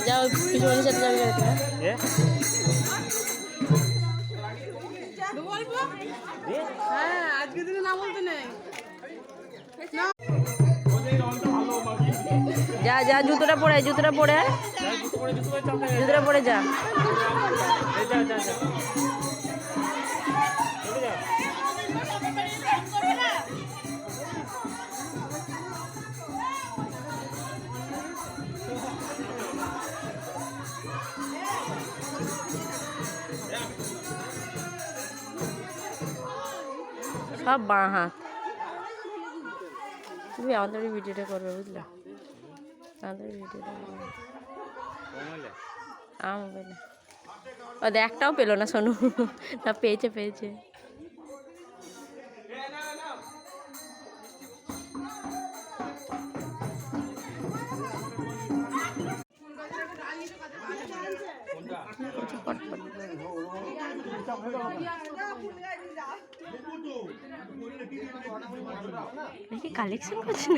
যাও পিছনের সাথে যাবে হ্যাঁ আজকে দিনে না বলতে নেই যা যা জুতোটা পরে জুতোটা পরে যা সব বাঁ হাত তুমি আমাদের ভিডিওটা করবে বুঝলে আমাদের ভিডিওটা আমার পেলে ও একটাও পেলো না সোনু না পেয়েছে কালেকশন করছে